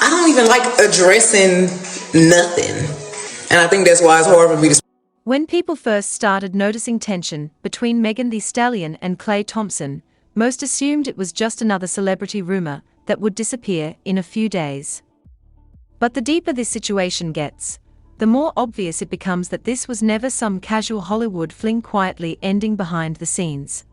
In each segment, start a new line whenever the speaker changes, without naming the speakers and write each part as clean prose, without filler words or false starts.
I don't even like addressing nothing. And I think that's why it's hard for me to.
When people first started noticing tension between Megan Thee Stallion and Klay Thompson, most assumed it was just another celebrity rumor that would disappear in a few days. But the deeper this situation gets, the more obvious it becomes that this was never some casual Hollywood fling quietly ending behind the scenes.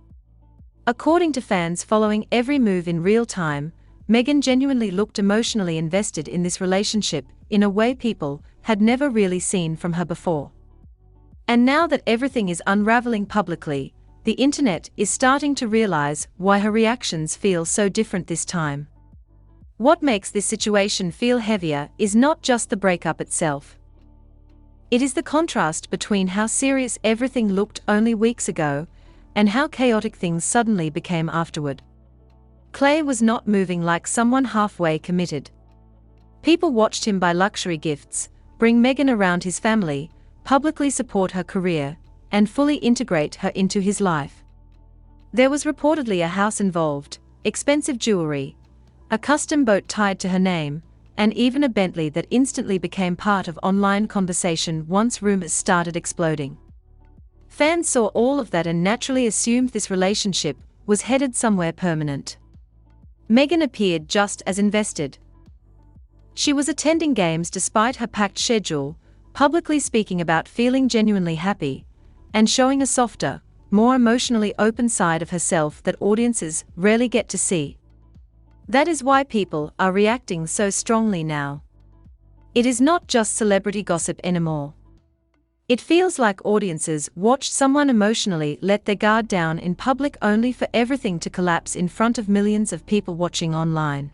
According to fans following every move in real time, Megan genuinely looked emotionally invested in this relationship in a way people had never really seen from her before. And now that everything is unraveling publicly, the internet is starting to realize why her reactions feel so different this time. What makes this situation feel heavier is not just the breakup itself. It is the contrast between how serious everything looked only weeks ago and how chaotic things suddenly became afterward. Klay was not moving like someone halfway committed. People watched him buy luxury gifts, bring Megan around his family, publicly support her career, and fully integrate her into his life. There was reportedly a house involved, expensive jewelry, a custom boat tied to her name, and even a Bentley that instantly became part of online conversation once rumors started exploding. Fans saw all of that and naturally assumed this relationship was headed somewhere permanent. Megan appeared just as invested. She was attending games despite her packed schedule, publicly speaking about feeling genuinely happy, and showing a softer, more emotionally open side of herself that audiences rarely get to see. That is why people are reacting so strongly now. It is not just celebrity gossip anymore. It feels like audiences watched someone emotionally let their guard down in public only for everything to collapse in front of millions of people watching online.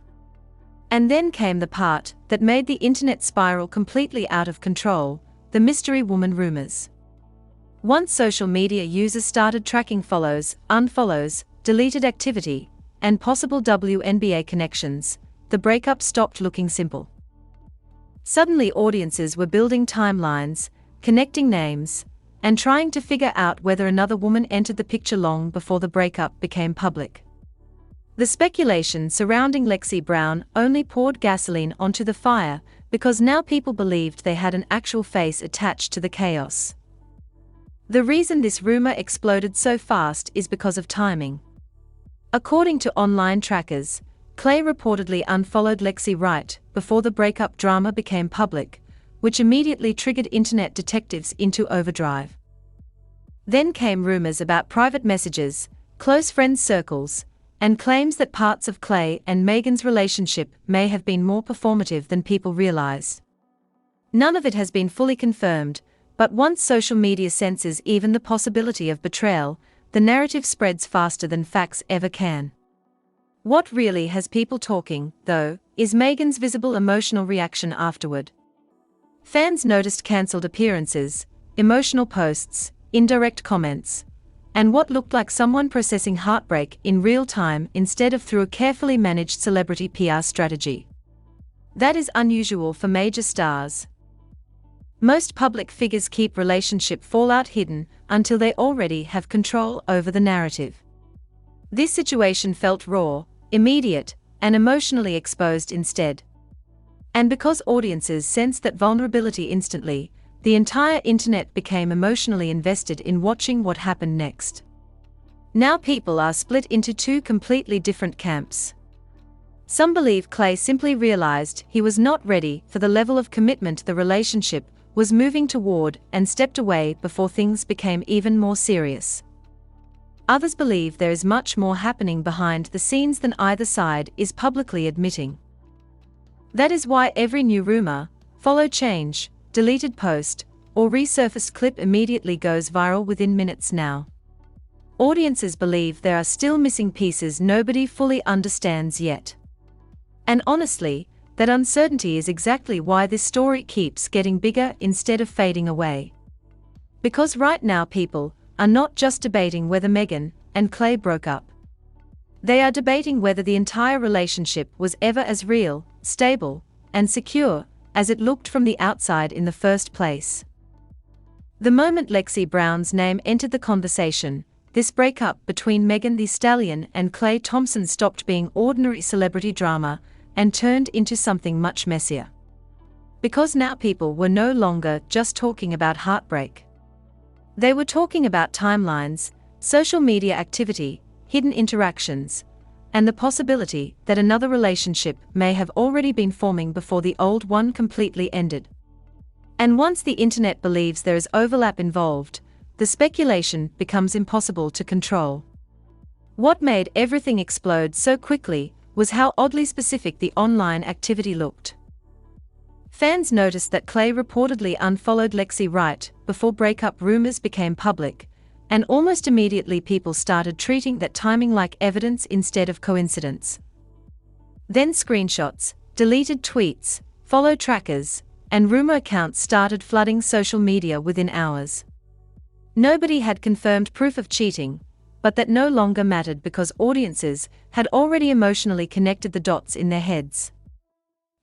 And then came the part that made the internet spiral completely out of control, the mystery woman rumors. Once social media users started tracking follows, unfollows, deleted activity, and possible WNBA connections, the breakup stopped looking simple. Suddenly audiences were building timelines, connecting names, and trying to figure out whether another woman entered the picture long before the breakup became public. The speculation surrounding Lexi Brown only poured gasoline onto the fire because now people believed they had an actual face attached to the chaos. The reason this rumor exploded so fast is because of timing. According to online trackers, Klay reportedly unfollowed Lexi right before the breakup drama became public, which immediately triggered internet detectives into overdrive. Then came rumors about private messages, close friends circles, and claims that parts of Klay and Megan's relationship may have been more performative than people realize. None of it has been fully confirmed, but once social media censors even the possibility of betrayal, the narrative spreads faster than facts ever can. What really has people talking, though, is Megan's visible emotional reaction afterward. Fans noticed cancelled appearances, emotional posts, indirect comments, and what looked like someone processing heartbreak in real time instead of through a carefully managed celebrity PR strategy. That is unusual for major stars. Most public figures keep relationship fallout hidden until they already have control over the narrative. This situation felt raw, immediate, and emotionally exposed instead. And because audiences sensed that vulnerability instantly, the entire internet became emotionally invested in watching what happened next. Now people are split into two completely different camps. Some believe Klay simply realized he was not ready for the level of commitment the relationship was moving toward and stepped away before things became even more serious. Others believe there is much more happening behind the scenes than either side is publicly admitting. That is why every new rumor, follow change, deleted post, or resurfaced clip immediately goes viral within minutes now. Audiences believe there are still missing pieces nobody fully understands yet. And honestly, that uncertainty is exactly why this story keeps getting bigger instead of fading away. Because right now people are not just debating whether Megan and Klay broke up. They are debating whether the entire relationship was ever as real, stable, and secure as it looked from the outside in the first place. The moment Lexi Brown's name entered the conversation, this breakup between Megan Thee Stallion and Klay Thompson stopped being ordinary celebrity drama and turned into something much messier. Because now people were no longer just talking about heartbreak. They were talking about timelines, social media activity, hidden interactions, and the possibility that another relationship may have already been forming before the old one completely ended. And once the internet believes there is overlap involved, the speculation becomes impossible to control. What made everything explode so quickly was how oddly specific the online activity looked. Fans noticed that Klay reportedly unfollowed Lexi right before breakup rumors became public, and almost immediately people started treating that timing like evidence instead of coincidence. Then screenshots, deleted tweets, follow trackers, and rumor accounts started flooding social media within hours. Nobody had confirmed proof of cheating, but that no longer mattered because audiences had already emotionally connected the dots in their heads.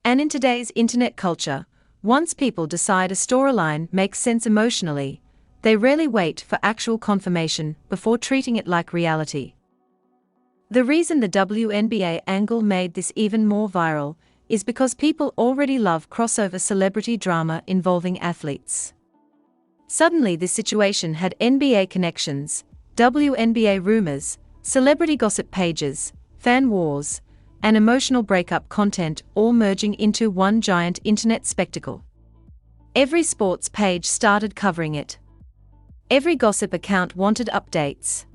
And in today's internet culture, once people decide a storyline makes sense emotionally, they rarely wait for actual confirmation before treating it like reality. The reason the WNBA angle made this even more viral is because people already love crossover celebrity drama involving athletes. Suddenly this situation had NBA connections, WNBA rumors, celebrity gossip pages, fan wars, and emotional breakup content all merging into one giant internet spectacle. Every sports page started covering it. Every gossip account wanted updates.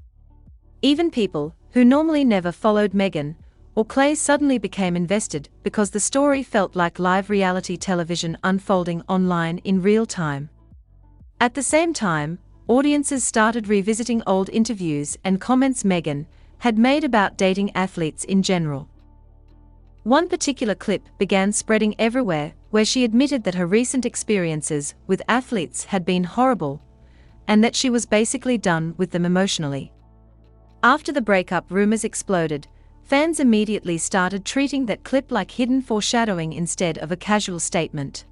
Even people who normally never followed Meghan or Klay suddenly became invested because the story felt like live reality television unfolding online in real time. At the same time, audiences started revisiting old interviews and comments Meghan had made about dating athletes in general. One particular clip began spreading everywhere where she admitted that her recent experiences with athletes had been horrible, and that she was basically done with them emotionally. After the breakup rumors exploded, fans immediately started treating that clip like hidden foreshadowing instead of a casual statement.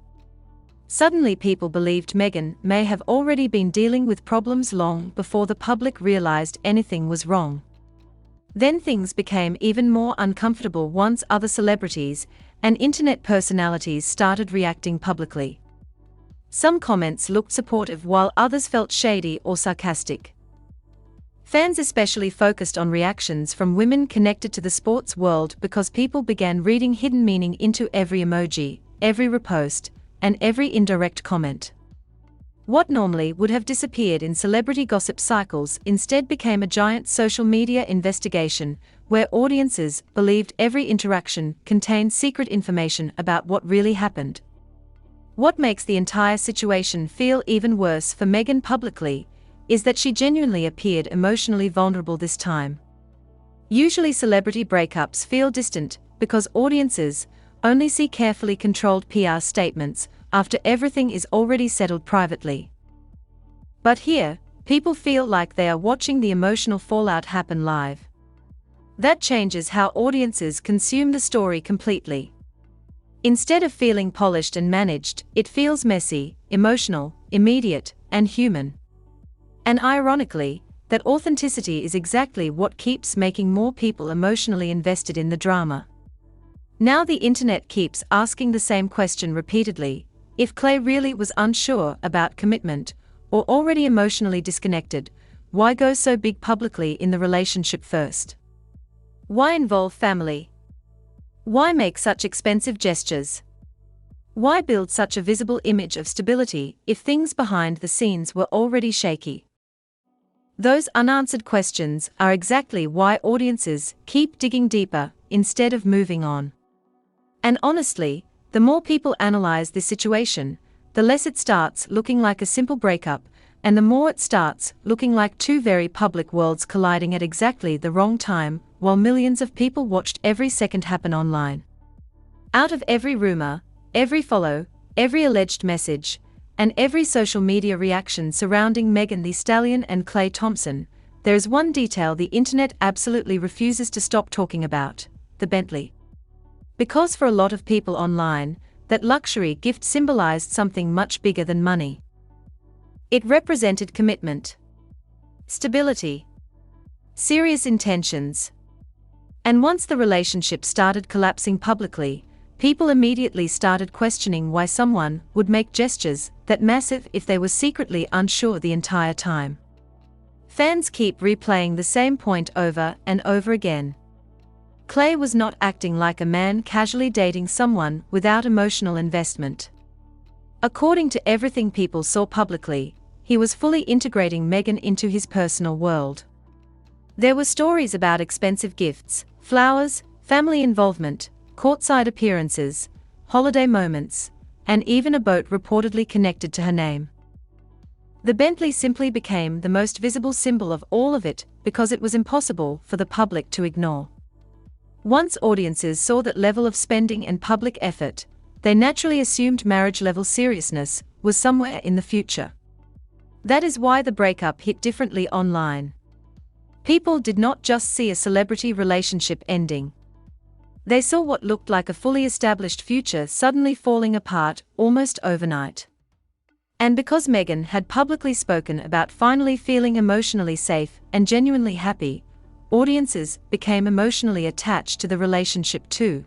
Suddenly people believed Meghan may have already been dealing with problems long before the public realized anything was wrong. Then things became even more uncomfortable once other celebrities and internet personalities started reacting publicly. Some comments looked supportive while others felt shady or sarcastic. Fans especially focused on reactions from women connected to the sports world because people began reading hidden meaning into every emoji, every repost, and every indirect comment. What normally would have disappeared in celebrity gossip cycles instead became a giant social media investigation where audiences believed every interaction contained secret information about what really happened. What makes the entire situation feel even worse for Meghan publicly is that she genuinely appeared emotionally vulnerable this time. Usually celebrity breakups feel distant because audiences only see carefully controlled PR statements after everything is already settled privately. But here, people feel like they are watching the emotional fallout happen live. That changes how audiences consume the story completely. Instead of feeling polished and managed, it feels messy, emotional, immediate, and human. And ironically, that authenticity is exactly what keeps making more people emotionally invested in the drama. Now the internet keeps asking the same question repeatedly: if Klay really was unsure about commitment, or already emotionally disconnected, why go so big publicly in the relationship first? Why involve family? Why make such expensive gestures? Why build such a visible image of stability if things behind the scenes were already shaky? Those unanswered questions are exactly why audiences keep digging deeper instead of moving on. And honestly, the more people analyze this situation, the less it starts looking like a simple breakup, and the more it starts looking like two very public worlds colliding at exactly the wrong time, while millions of people watched every second happen online. Out of every rumor, every follow, every alleged message, and every social media reaction surrounding Meghan Thee Stallion and Klay Thompson, there is one detail the internet absolutely refuses to stop talking about: the Bentley. Because for a lot of people online, that luxury gift symbolized something much bigger than money. It represented commitment, stability, serious intentions, And once the relationship started collapsing publicly, people immediately started questioning why someone would make gestures that massive if they were secretly unsure the entire time. Fans keep replaying the same point over and over again. Klay was not acting like a man casually dating someone without emotional investment. According to everything people saw publicly, he was fully integrating Meghan into his personal world. There were stories about expensive gifts, flowers, family involvement, courtside appearances, holiday moments, and even a boat reportedly connected to her name. The Bentley simply became the most visible symbol of all of it because it was impossible for the public to ignore. Once audiences saw that level of spending and public effort, they naturally assumed marriage-level seriousness was somewhere in the future. That is why the breakup hit differently online. People did not just see a celebrity relationship ending. They saw what looked like a fully established future suddenly falling apart almost overnight. And because Meghan had publicly spoken about finally feeling emotionally safe and genuinely happy, audiences became emotionally attached to the relationship too.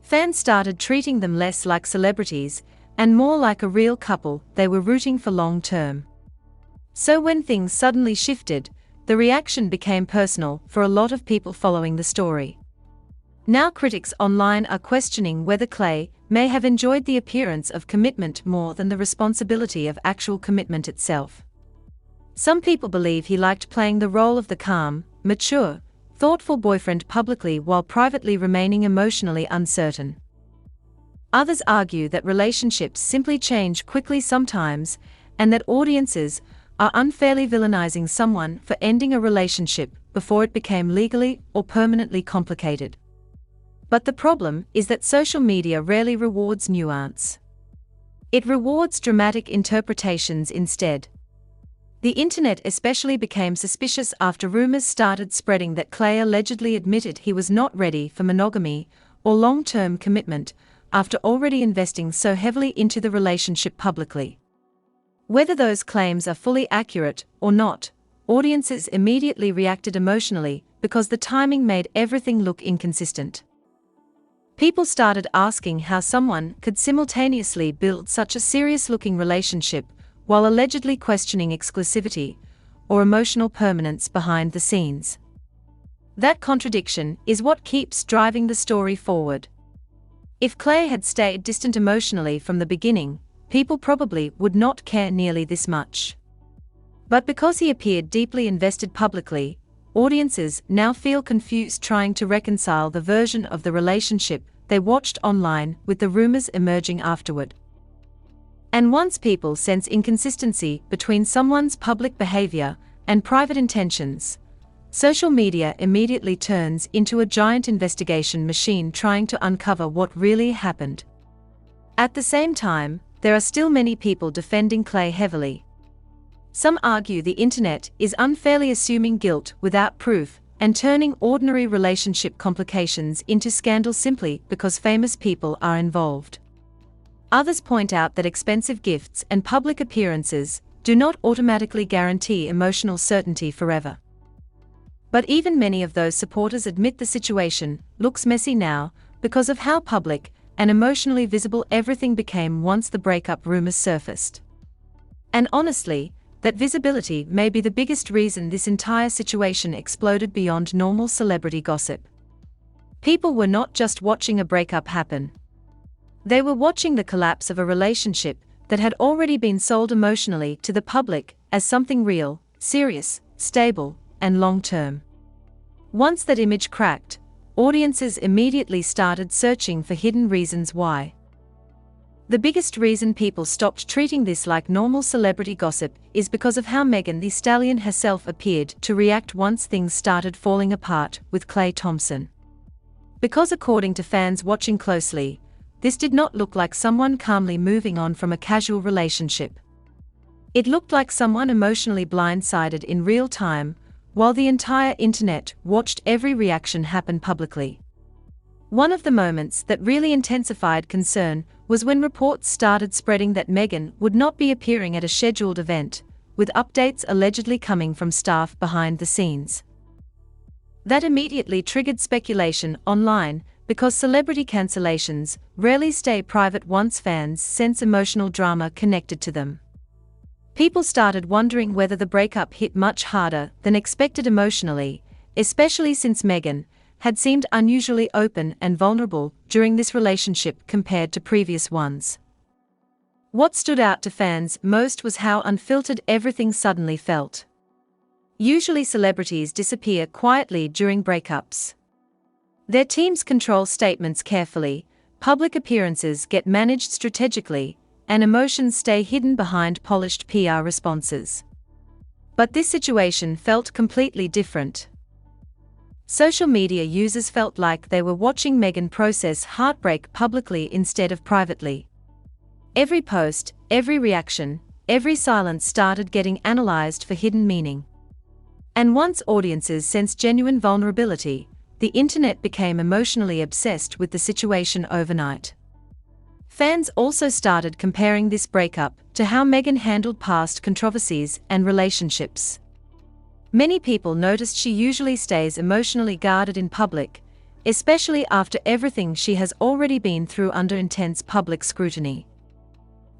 Fans started treating them less like celebrities and more like a real couple they were rooting for long term. So when things suddenly shifted, the reaction became personal for a lot of people following the story. Now critics online are questioning whether Klay may have enjoyed the appearance of commitment more than the responsibility of actual commitment itself. Some people believe he liked playing the role of the calm, mature, thoughtful boyfriend publicly while privately remaining emotionally uncertain. Others argue that relationships simply change quickly sometimes, and that audiences are unfairly villainizing someone for ending a relationship before it became legally or permanently complicated. But the problem is that social media rarely rewards nuance. It rewards dramatic interpretations instead. The internet especially became suspicious after rumors started spreading that Klay allegedly admitted he was not ready for monogamy or long-term commitment after already investing so heavily into the relationship publicly. Whether those claims are fully accurate or not, audiences immediately reacted emotionally because the timing made everything look inconsistent. People started asking how someone could simultaneously build such a serious-looking relationship while allegedly questioning exclusivity or emotional permanence behind the scenes. That contradiction is what keeps driving the story forward. If Klay had stayed distant emotionally from the beginning, people probably would not care nearly this much. But because he appeared deeply invested publicly, audiences now feel confused trying to reconcile the version of the relationship they watched online with the rumors emerging afterward. And once people sense inconsistency between someone's public behavior and private intentions, social media immediately turns into a giant investigation machine trying to uncover what really happened. At the same time, there are still many people defending Klay heavily. Some argue the internet is unfairly assuming guilt without proof and turning ordinary relationship complications into scandal simply because famous people are involved. Others point out that expensive gifts and public appearances do not automatically guarantee emotional certainty forever. But even many of those supporters admit the situation looks messy now because of how public and emotionally visible everything became once the breakup rumors surfaced. And honestly, that visibility may be the biggest reason this entire situation exploded beyond normal celebrity gossip. People were not just watching a breakup happen. They were watching the collapse of a relationship that had already been sold emotionally to the public as something real, serious, stable, and long-term. Once that image cracked, audiences immediately started searching for hidden reasons why. The biggest reason people stopped treating this like normal celebrity gossip is because of how Megan Thee Stallion herself appeared to react once things started falling apart with Klay Thompson. Because according to fans watching closely, this did not look like someone calmly moving on from a casual relationship. It looked like someone emotionally blindsided in real time, while the entire internet watched every reaction happen publicly. One of the moments that really intensified concern was when reports started spreading that Meghan would not be appearing at a scheduled event, with updates allegedly coming from staff behind the scenes. That immediately triggered speculation online because celebrity cancellations rarely stay private once fans sense emotional drama connected to them. People started wondering whether the breakup hit much harder than expected emotionally, especially since Meghan had seemed unusually open and vulnerable during this relationship compared to previous ones. What stood out to fans most was how unfiltered everything suddenly felt. Usually celebrities disappear quietly during breakups. Their teams control statements carefully, public appearances get managed strategically, and emotions stay hidden behind polished PR responses. But this situation felt completely different. Social media users felt like they were watching Meghan process heartbreak publicly instead of privately. Every post, every reaction, every silence started getting analyzed for hidden meaning. And once audiences sensed genuine vulnerability, the internet became emotionally obsessed with the situation overnight. Fans also started comparing this breakup to how Meghan handled past controversies and relationships. Many people noticed she usually stays emotionally guarded in public, especially after everything she has already been through under intense public scrutiny.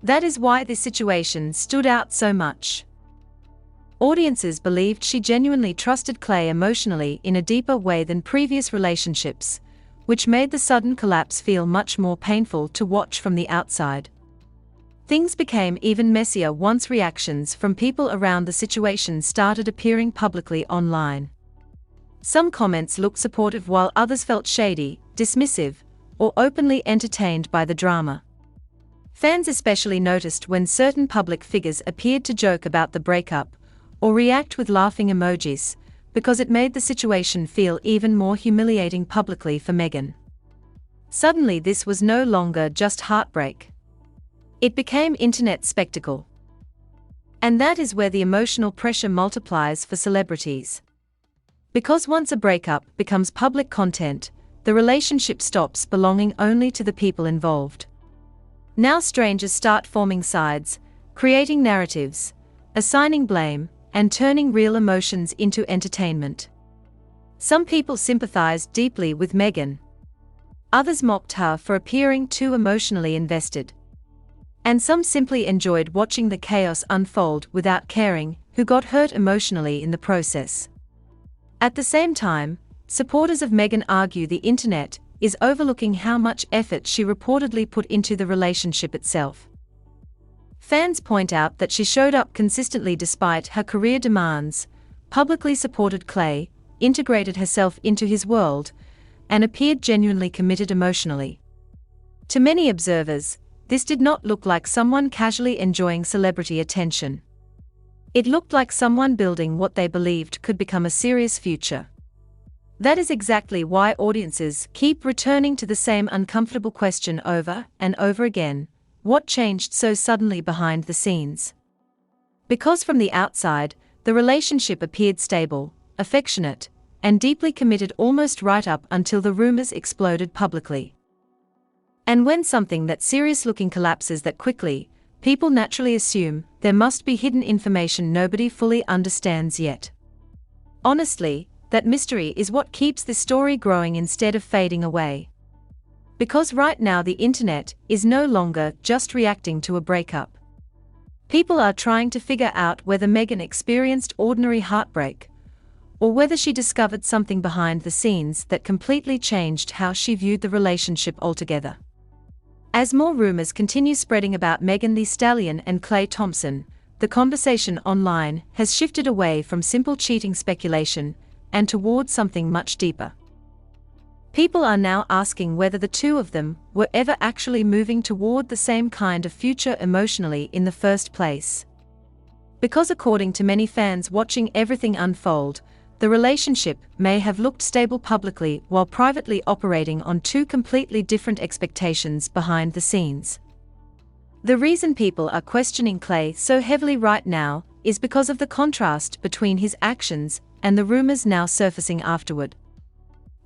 That is why this situation stood out so much. Audiences believed she genuinely trusted Klay emotionally in a deeper way than previous relationships, which made the sudden collapse feel much more painful to watch from the outside. Things became even messier once reactions from people around the situation started appearing publicly online. Some comments looked supportive while others felt shady, dismissive, or openly entertained by the drama. Fans especially noticed when certain public figures appeared to joke about the breakup or react with laughing emojis, because it made the situation feel even more humiliating publicly for Meghan. Suddenly this was no longer just heartbreak. It became internet spectacle. And that is where the emotional pressure multiplies for celebrities. Because once a breakup becomes public content, the relationship stops belonging only to the people involved. Now strangers start forming sides, creating narratives, assigning blame, and turning real emotions into entertainment. Some people sympathized deeply with Meghan. Others mocked her for appearing too emotionally invested. And some simply enjoyed watching the chaos unfold without caring who got hurt emotionally in the process. At the same time, supporters of Meghan argue the internet is overlooking how much effort she reportedly put into the relationship itself. Fans point out that she showed up consistently despite her career demands, publicly supported Klay, integrated herself into his world, and appeared genuinely committed emotionally. To many observers, this did not look like someone casually enjoying celebrity attention. It looked like someone building what they believed could become a serious future. That is exactly why audiences keep returning to the same uncomfortable question over and over again: what changed so suddenly behind the scenes? Because from the outside, the relationship appeared stable, affectionate, and deeply committed almost right up until the rumors exploded publicly. And when something that serious-looking collapses that quickly, people naturally assume there must be hidden information nobody fully understands yet. Honestly, that mystery is what keeps this story growing instead of fading away. Because right now the internet is no longer just reacting to a breakup. People are trying to figure out whether Meghan experienced ordinary heartbreak, or whether she discovered something behind the scenes that completely changed how she viewed the relationship altogether. As more rumors continue spreading about Meghan Thee Stallion and Klay Thompson, the conversation online has shifted away from simple cheating speculation and towards something much deeper. People are now asking whether the two of them were ever actually moving toward the same kind of future emotionally in the first place. Because according to many fans watching everything unfold, the relationship may have looked stable publicly while privately operating on two completely different expectations behind the scenes. The reason people are questioning Klay so heavily right now is because of the contrast between his actions and the rumors now surfacing afterward.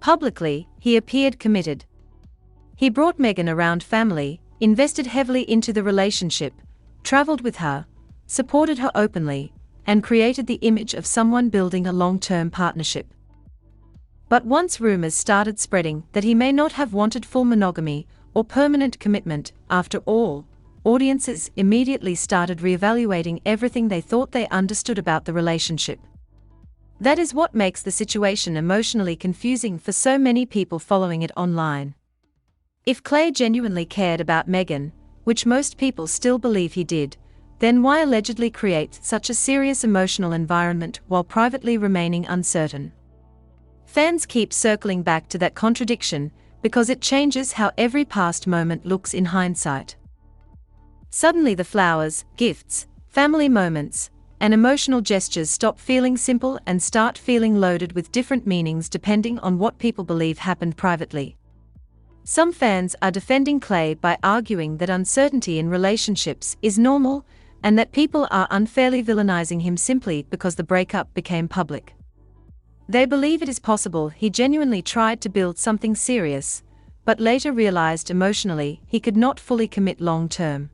Publicly, he appeared committed. He brought Meghan around family, invested heavily into the relationship, traveled with her, supported her openly, and created the image of someone building a long-term partnership. But once rumors started spreading that he may not have wanted full monogamy or permanent commitment after all, audiences immediately started reevaluating everything they thought they understood about the relationship. That is what makes the situation emotionally confusing for so many people following it online. If Klay genuinely cared about Meghan, which most people still believe he did, then why allegedly create such a serious emotional environment while privately remaining uncertain? Fans keep circling back to that contradiction because it changes how every past moment looks in hindsight. Suddenly the flowers, gifts, family moments, and emotional gestures stop feeling simple and start feeling loaded with different meanings depending on what people believe happened privately. Some fans are defending Klay by arguing that uncertainty in relationships is normal and that people are unfairly villainizing him simply because the breakup became public. They believe it is possible he genuinely tried to build something serious, but later realized emotionally he could not fully commit long term.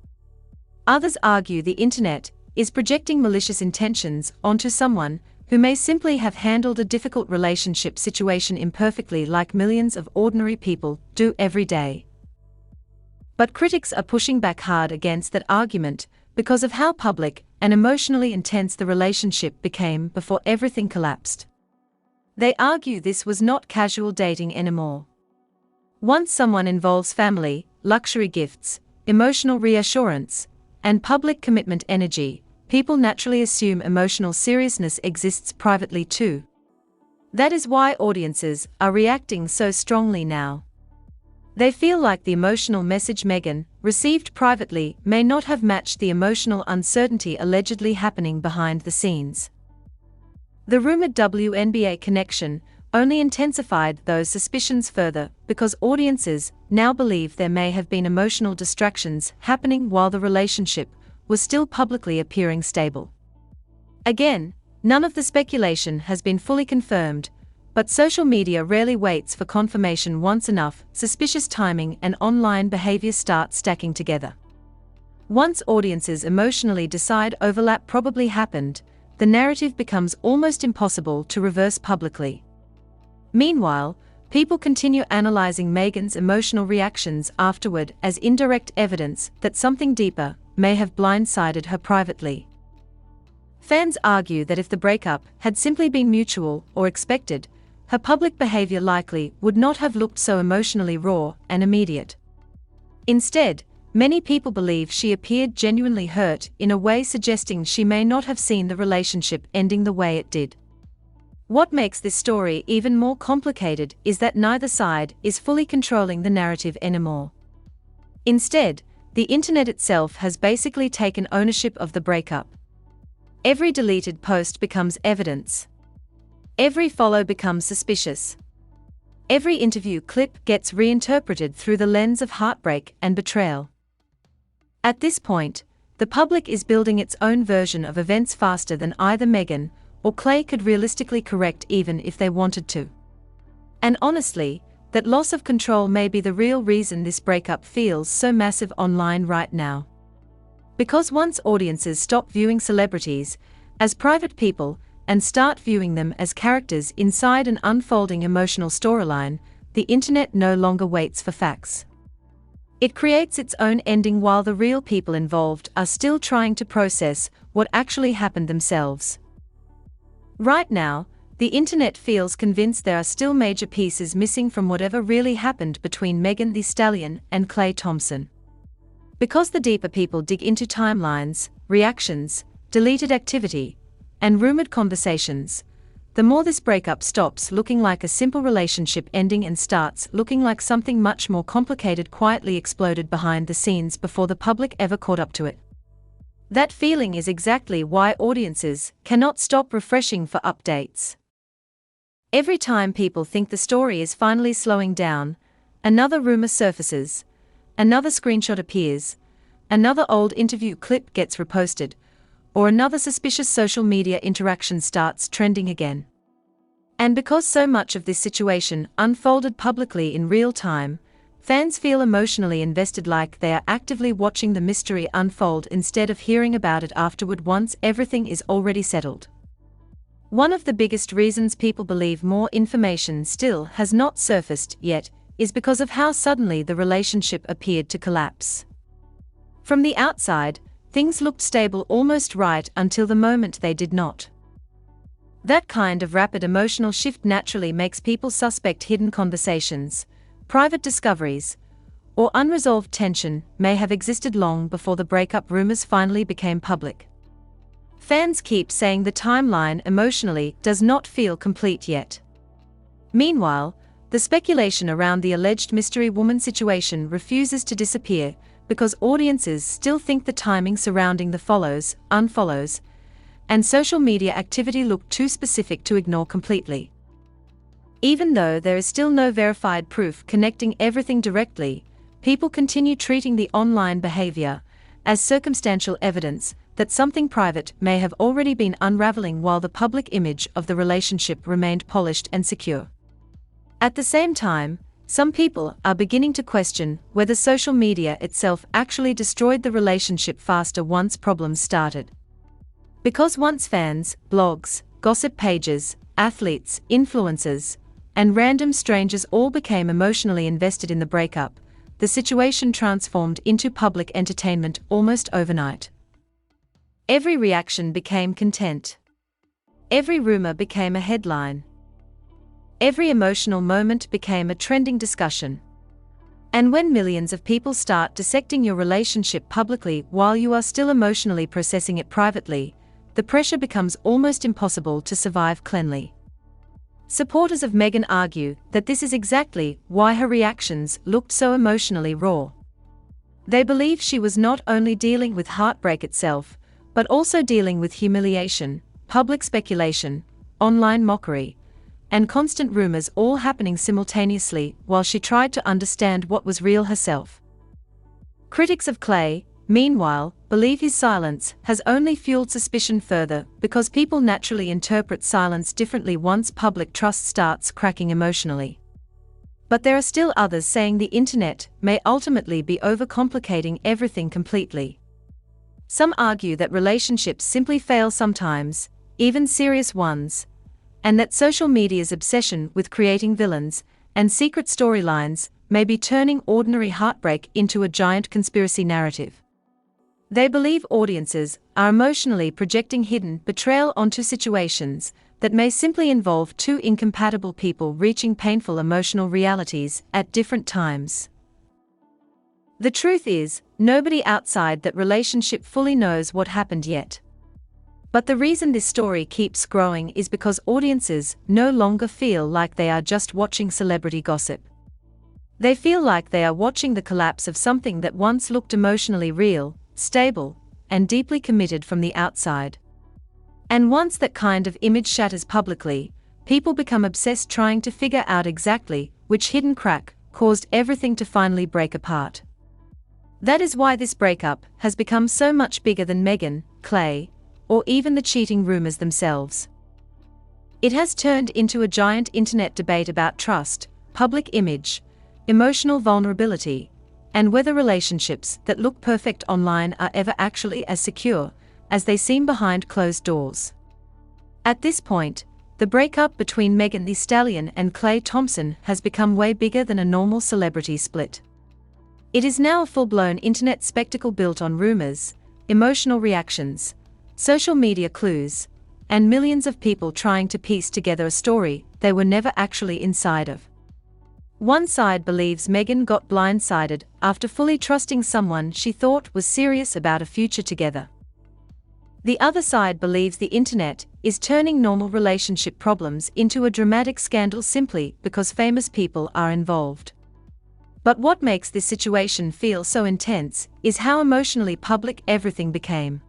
Others argue the internet is projecting malicious intentions onto someone who may simply have handled a difficult relationship situation imperfectly like millions of ordinary people do every day. But critics are pushing back hard against that argument because of how public and emotionally intense the relationship became before everything collapsed. They argue this was not casual dating anymore. Once someone involves family, luxury gifts, emotional reassurance, and public commitment energy, people naturally assume emotional seriousness exists privately too. That is why audiences are reacting so strongly now. They feel like the emotional message Meghan received privately may not have matched the emotional uncertainty allegedly happening behind the scenes. The rumored WNBA connection only intensified those suspicions further because audiences now believe there may have been emotional distractions happening while the relationship was still publicly appearing stable. Again, none of the speculation has been fully confirmed, but social media rarely waits for confirmation once enough suspicious timing and online behavior start stacking together. Once audiences emotionally decide overlap probably happened, the narrative becomes almost impossible to reverse publicly. Meanwhile, people continue analyzing Meghan's emotional reactions afterward as indirect evidence that something deeper may have blindsided her privately. Fans argue that if the breakup had simply been mutual or expected, her public behavior likely would not have looked so emotionally raw and immediate. Instead, many people believe she appeared genuinely hurt in a way suggesting she may not have seen the relationship ending the way it did. What makes this story even more complicated is that neither side is fully controlling the narrative anymore. Instead, the internet itself has basically taken ownership of the breakup. Every deleted post becomes evidence. Every follow becomes suspicious. Every interview clip gets reinterpreted through the lens of heartbreak and betrayal. At this point, the public is building its own version of events faster than either Meghan or Klay could realistically correct even if they wanted to. And honestly, that loss of control may be the real reason this breakup feels so massive online right now. Because once audiences stop viewing celebrities as private people and start viewing them as characters inside an unfolding emotional storyline, the internet no longer waits for facts. It creates its own ending while the real people involved are still trying to process what actually happened themselves. Right now, the internet feels convinced there are still major pieces missing from whatever really happened between Meghan Thee Stallion and Klay Thompson. Because the deeper people dig into timelines, reactions, deleted activity, and rumored conversations, the more this breakup stops looking like a simple relationship ending and starts looking like something much more complicated quietly exploded behind the scenes before the public ever caught up to it. That feeling is exactly why audiences cannot stop refreshing for updates. Every time people think the story is finally slowing down, another rumor surfaces, another screenshot appears, another old interview clip gets reposted, or another suspicious social media interaction starts trending again. And because so much of this situation unfolded publicly in real time, fans feel emotionally invested, like they are actively watching the mystery unfold instead of hearing about it afterward once everything is already settled. One of the biggest reasons people believe more information still has not surfaced yet is because of how suddenly the relationship appeared to collapse. From the outside, things looked stable almost right until the moment they did not. That kind of rapid emotional shift naturally makes people suspect hidden conversations, private discoveries, or unresolved tension may have existed long before the breakup rumors finally became public. Fans keep saying the timeline emotionally does not feel complete yet. Meanwhile, the speculation around the alleged mystery woman situation refuses to disappear because audiences still think the timing surrounding the follows, unfollows, and social media activity look too specific to ignore completely. Even though there is still no verified proof connecting everything directly, people continue treating the online behavior as circumstantial evidence that something private may have already been unraveling while the public image of the relationship remained polished and secure. At the same time, some people are beginning to question whether social media itself actually destroyed the relationship faster once problems started. Because once fans, blogs, gossip pages, athletes, influencers, and random strangers all became emotionally invested in the breakup, the situation transformed into public entertainment almost overnight. Every reaction became content. Every rumor became a headline. Every emotional moment became a trending discussion. And when millions of people start dissecting your relationship publicly while you are still emotionally processing it privately, the pressure becomes almost impossible to survive cleanly. Supporters of Meghan argue that this is exactly why her reactions looked so emotionally raw. They believe she was not only dealing with heartbreak itself, but also dealing with humiliation, public speculation, online mockery, and constant rumors all happening simultaneously while she tried to understand what was real herself. Critics of Klay, meanwhile, believe his silence has only fueled suspicion further because people naturally interpret silence differently once public trust starts cracking emotionally. But there are still others saying the internet may ultimately be overcomplicating everything completely. Some argue that relationships simply fail sometimes, even serious ones, and that social media's obsession with creating villains and secret storylines may be turning ordinary heartbreak into a giant conspiracy narrative. They believe audiences are emotionally projecting hidden betrayal onto situations that may simply involve two incompatible people reaching painful emotional realities at different times. The truth is, nobody outside that relationship fully knows what happened yet. But the reason this story keeps growing is because audiences no longer feel like they are just watching celebrity gossip. They feel like they are watching the collapse of something that once looked emotionally real, stable, and deeply committed from the outside. And once that kind of image shatters publicly, people become obsessed trying to figure out exactly which hidden crack caused everything to finally break apart. That is why this breakup has become so much bigger than Meghan, Klay, or even the cheating rumors themselves. It has turned into a giant internet debate about trust, public image, emotional vulnerability, and whether relationships that look perfect online are ever actually as secure as they seem behind closed doors. At this point, the breakup between Megan Thee Stallion and Klay Thompson has become way bigger than a normal celebrity split. It is now a full-blown internet spectacle built on rumors, emotional reactions, social media clues, and millions of people trying to piece together a story they were never actually inside of. One side believes Meghan got blindsided after fully trusting someone she thought was serious about a future together. The other side believes the internet is turning normal relationship problems into a dramatic scandal simply because famous people are involved. But what makes this situation feel so intense is how emotionally public everything became.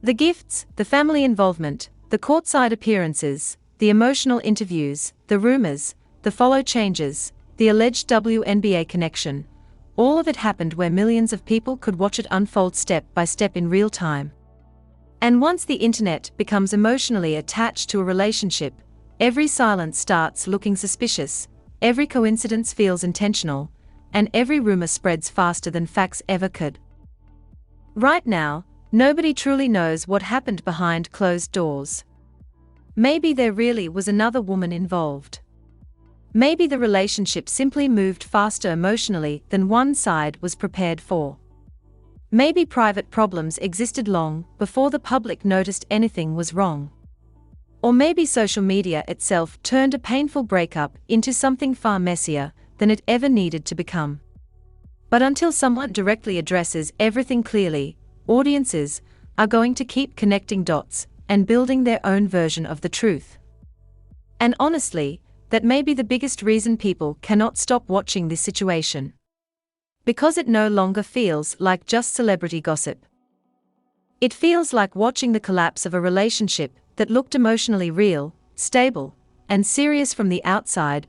The gifts, the family involvement, the courtside appearances, the emotional interviews, the rumors, the follow changes, the alleged WNBA connection, all of it happened where millions of people could watch it unfold step by step in real time. And once the internet becomes emotionally attached to a relationship, every silence starts looking suspicious, every coincidence feels intentional, and every rumor spreads faster than facts ever could. Right now, nobody truly knows what happened behind closed doors. Maybe there really was another woman involved. Maybe the relationship simply moved faster emotionally than one side was prepared for. Maybe private problems existed long before the public noticed anything was wrong. Or maybe social media itself turned a painful breakup into something far messier than it ever needed to become. But until someone directly addresses everything clearly, audiences are going to keep connecting dots and building their own version of the truth. And honestly, that may be the biggest reason people cannot stop watching this situation. Because it no longer feels like just celebrity gossip. It feels like watching the collapse of a relationship that looked emotionally real, stable, and serious from the outside,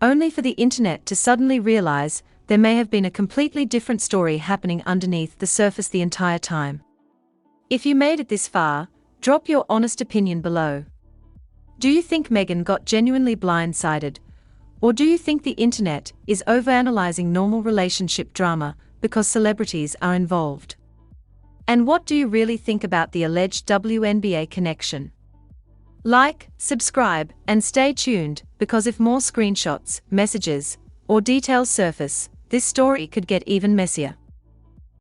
only for the internet to suddenly realize there may have been a completely different story happening underneath the surface the entire time. If you made it this far, drop your honest opinion below. Do you think Meghan got genuinely blindsided? Or do you think the internet is overanalyzing normal relationship drama because celebrities are involved? And what do you really think about the alleged WNBA connection? Like, subscribe, and stay tuned, because if more screenshots, messages, or details surface, this story could get even messier.